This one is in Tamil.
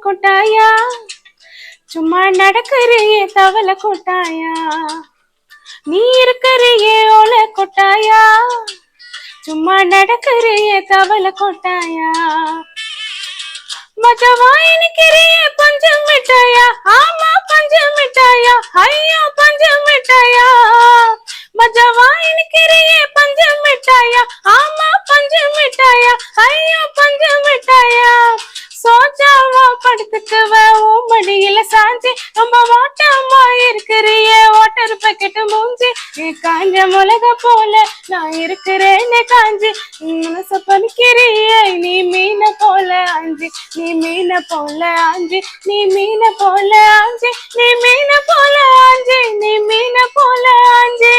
கொட்டாயா சும்மா நடக்கிறியே தவள கொட்டாயா நீ இருக்கிறியே ஓல கொட்டாயா சும்மா நடக்கிறியே தவள கொட்டாயா மஜவா இனிக்கிறியே பஞ்சம் மிட்டாயா ஆமா பஞ்சம் மிட்டாயா ஐயோ பஞ்சம் மிட்டாயா மஜவா இனிக்கிறியே பஞ்சம் மிட்டாயா ஆமா பஞ்சம் மிட்டாயா ஐயோ பஞ்சம் மிட்டாயா சோஜாவா படுத்துக்குவ மடியில சாஞ்சி ரொம்ப வாட்டமா இருக்கிறிய வாட்டர் பக்கெட் மூஞ்சி நீ காஞ்ச மிளக போல நான் இருக்கிறேன்னு காஞ்சி மனச பறிக்கிறிய நீ மீன போல ஆஞ்சி நீ மீன போல ஆஞ்சி நீ மீன போல ஆஞ்சி நீ மீன போல ஆஞ்சி நீ மீன போல ஆஞ்சி